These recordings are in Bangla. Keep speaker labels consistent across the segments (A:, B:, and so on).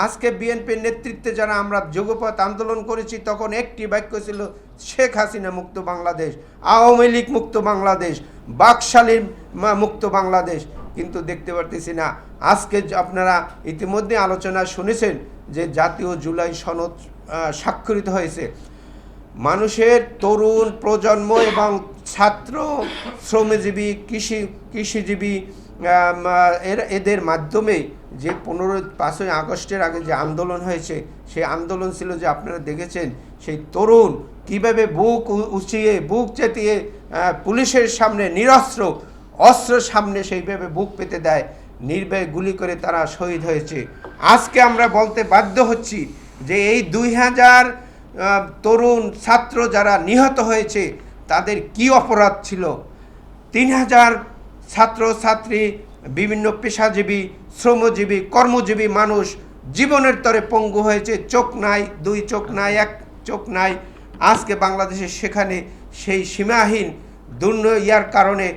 A: আজকে বিএনপির নেতৃত্বে যারা আমরা যুগপৎ আন্দোলন করেছি তখন একটি বাক্য ছিল শেখ হাসিনা মুক্ত বাংলাদেশ, আওয়ামী লীগ মুক্ত বাংলাদেশ, বাকশালী মুক্ত বাংলাদেশ। কিন্তু দেখতে পারতেছি না। আজকে আপনারা ইতিমধ্যে আলোচনা শুনেছেন যে জাতীয় জুলাই সনদ স্বাক্ষরিত হয়েছে। মানুষের তরুণ প্রজন্ম এবং ছাত্র, শ্রমজীবী, কৃষিজীবী এদের মাধ্যমে যে 5ই আগস্টের আগে যে আন্দোলন হয়েছে, সেই আন্দোলন ছিল যে আপনারা দেখেছেন সেই তরুণ কীভাবে বুক উঁচিয়ে বুক চেতিয়ে পুলিশের সামনে নিরস্ত্র অস্ত্রের সামনে সেইভাবে বুক পেতে দেয়, নির্ভয়ে গুলি করে তারা শহীদ হয়েছে। আজকে আমরা বলতে বাধ্য হচ্ছি যে এই 2000 তরুণ ছাত্র যারা নিহত হয়েছে তাদের কি অপরাধ ছিল? 3000 ছাত্র ছাত্রী, বিভিন্ন পেশাজীবী, শ্রমজীবী, কর্মজীবী মানুষ জীবনের তরে পঙ্গু হয়েছে। চোখ নাই, 2 চোখ নাই, 1 চোখ নাই। আজকে বাংলাদেশে সেখানে সেই সীমাহীন দুর্নয়ার কারণে,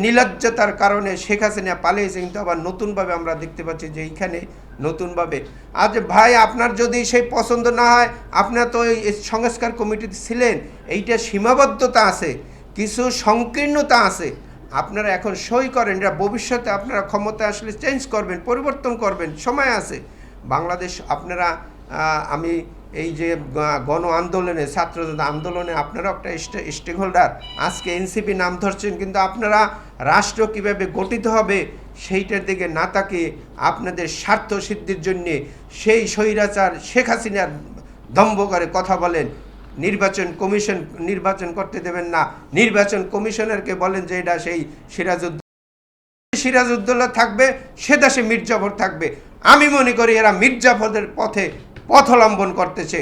A: নির্লজ্জতার কারণে শেখ হাসিনা পালিয়েছে। কিন্তু আবার নতুনভাবে আমরা দেখতে পাচ্ছি যে এইখানে নতুনভাবে আজ ভাই আপনার যদি সেই পছন্দ না হয়, আপনার তো এই সংস্কার কমিটিতে ছিলেন, এইটা সীমাবদ্ধতা আছে, কিছু সংকীর্ণতা আছে। আপনারা এখন সই করেন, এটা ভবিষ্যতে আপনারা ক্ষমতা আসলে চেঞ্জ করবেন, পরিবর্তন করবেন, সময় আছে। বাংলাদেশ আপনারা আমি এই যে গণ আন্দোলনে, ছাত্র আন্দোলনে আপনারা একটা স্টেক হোল্ডার। আজকে এনসিপি নাম ধরছেন, কিন্তু আপনারা রাষ্ট্র কীভাবে গঠিত হবে সেইটার দিকে না তাকিয়ে আপনাদের স্বার্থ সিদ্ধির জন্যে সেই স্বৈরাচার শেখ হাসিনার দম্ভ করে কথা বলেন। নির্বাচন করতে দেবেন না। নির্বাচন কমিশনারকে বলেন যে এটা সেই সিরাজউদ্দৌলা থাকবে, সে দেশে মীর জাফর থাকবে। আমি মনে করি এরা মীর জাফরের পথ অবলম্বন করতেছে।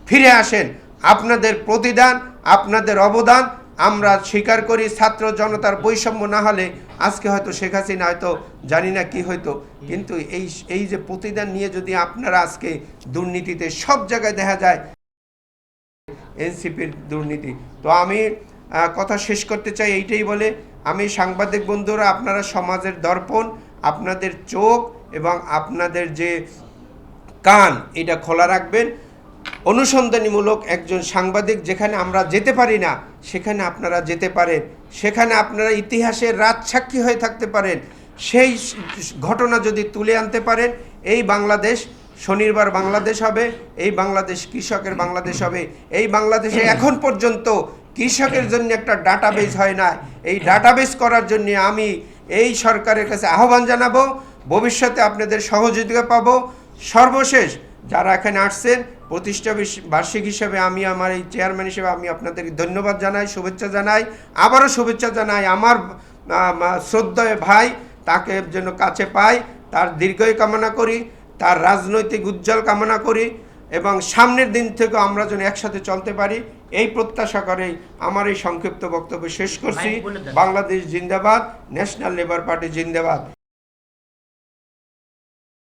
A: ফিরে আসেন, আপনাদের প্রতিদান, আপনাদের অবদান আমরা স্বীকার করি। ছাত্র জনতার বৈষম্য না হলে আজকে হয়তো শেখ হাসিনা হয়তো জানি না কি হয়তো, কিন্তু এই যে প্রতিদান নিয়ে যদি আপনারা আজকে দুর্নীতিতে সব জায়গায় দেখা যায় এনসিপির দুর্নীতি। তো আমি কথা শেষ করতে চাই এইটাই বলে, আমি সাংবাদিক বন্ধুরা, আপনারা সমাজের দর্পণ, আপনাদের চোখ এবং আপনাদের যে কান এটা খোলা রাখবেন। অনুসন্ধানীমূলক একজন সাংবাদিক যেখানে আমরা যেতে পারি না সেখানে আপনারা যেতে পারেন, সেখানে আপনারা ইতিহাসের রাজসাক্ষী হয়ে থাকতে পারেন। সেই ঘটনা যদি তুলে আনতে পারেন, এই বাংলাদেশ শনিবার বাংলাদেশ হবে, এই বাংলাদেশ কৃষকের বাংলাদেশ হবে। এই বাংলাদেশে এখন পর্যন্ত কৃষকের জন্য একটা ডাটাবেস হয় না। এই ডাটাবেস করার জন্য আমি এই সরকারের কাছে আহ্বান জানাবো, ভবিষ্যতে আপনাদের সহযোগিতা পাবো। সর্বশেষ যারা এখানে আসছেন প্রতিষ্ঠা বার্ষিক হিসেবে আমি আমার এই চেয়ারম্যান হিসেবে আমি আপনাদেরকে ধন্যবাদ জানাই, শুভেচ্ছা জানাই। আবারও শুভেচ্ছা জানাই আমার শ্রদ্ধেয় ভাই, তাকে যেন কাছে পাই, তার দীর্ঘায়ু কামনা করি, তার রাজনৈতিক উজ্জ্বল কামনা করি এবং সামনের দিন থেকে আমরা যেন একসাথে চলতে পারি, এই প্রত্যাশা করেই আমার এই সংক্ষিপ্ত বক্তব্য শেষ করছি। বাংলাদেশ জিন্দাবাদ, ন্যাশনাল লেবার পার্টি জিন্দাবাদ।